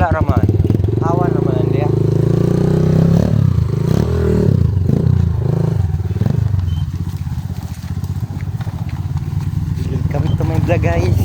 Wala raman. Awan naman dia. Kami to may vlog guys.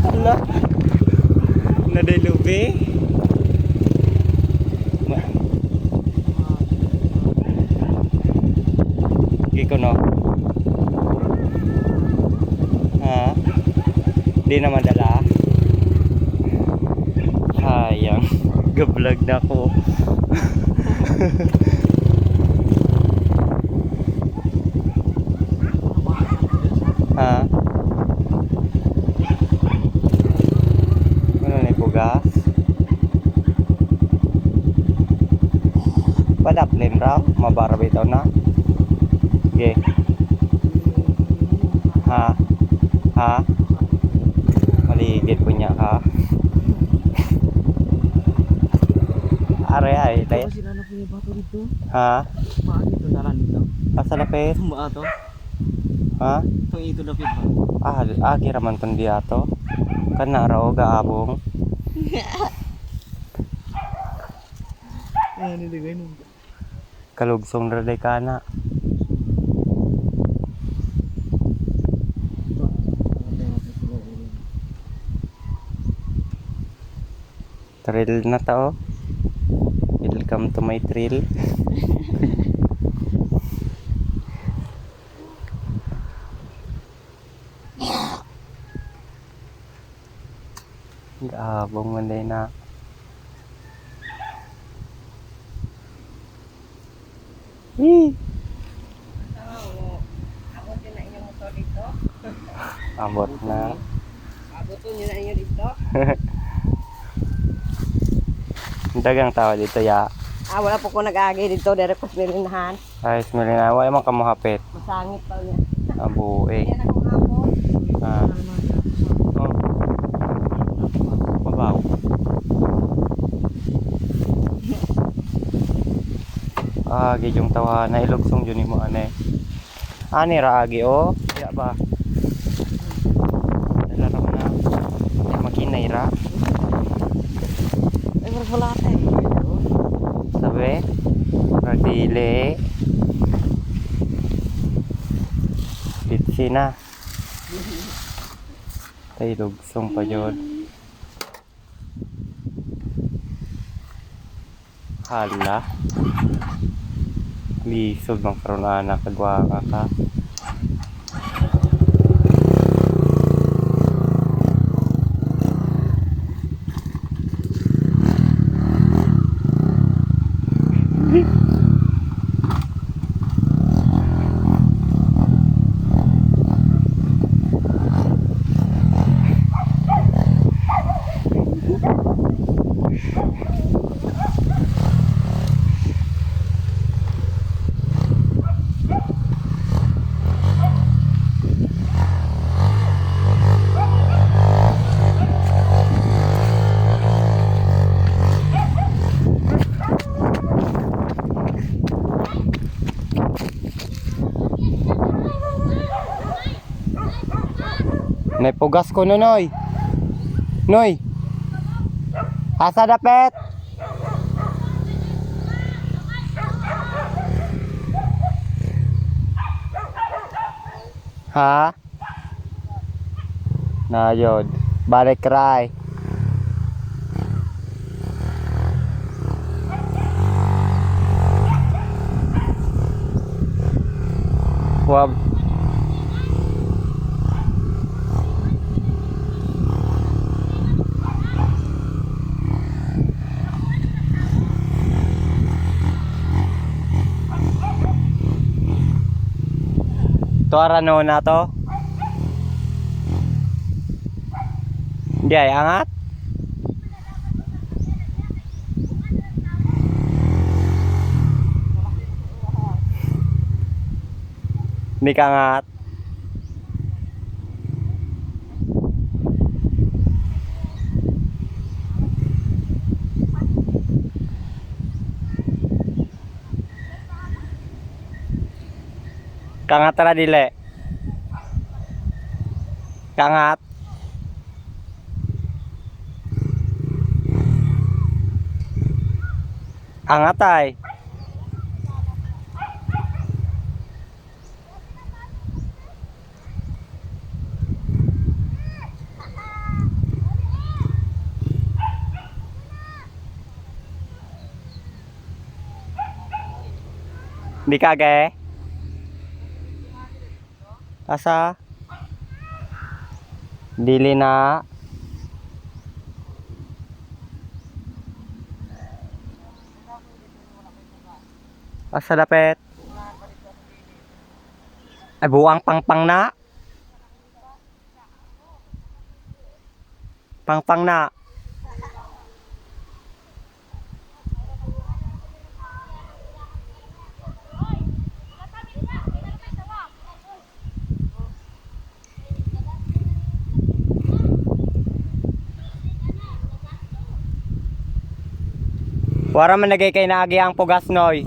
Hala. Naday lubi. Giko no. Ha? Di na madala. Sayang. Gablog na ako. Ha? Ano na ipugas? Padaplin raw, mabarabitaw na. Okay. Ha? Ha? Maligid po niya ha. Are ay tayo. Sila na punya bato dito. Ha? Maan dito dalan dito. Asa lapit? Maa to. Ha? Itong ito dapit ba? Agi raman ton diya to. Kana raw gaabong. Ano nilagay mo? Kalugsong ra day kana. Trail na to. Welcome to my trail. Gaabong man day na. Abot din na inyong motor dito. Abot na. Abot nyo na inyo dito. Dagang tao dito ya. Wala po ko nag-agi dito. Dere ko smirinahan. Ay, smelina. Wala man kamuhapit. Masangit pa niya. Abu eh. Yan akong hapon. Ah. Oh. Babaw. Agi yung tawa na ilugsong yun mo ane. Ani ra agi oh. Ya ba. Dala ra mo na. Makinay ra. Ay, wala tayo. Sabi. Radile. Pitsi na. Tay lugsong pa yun. Hala. Lisod bang karoon anak kagwanga ka. Naipugas ko no, Noy. Noy. Asa dapet? Ha? Nayod. Balik ray. Wab. Tuara no na to. Hindi ay angat. Di ka ngat. Kangat tara dili. Kangat. Angat ay. Di kage. Asa? Dili na. Asa dapet? Ay buang pangpang na. Pangpang na. Wara man nagay kay naagi ang pugas noy.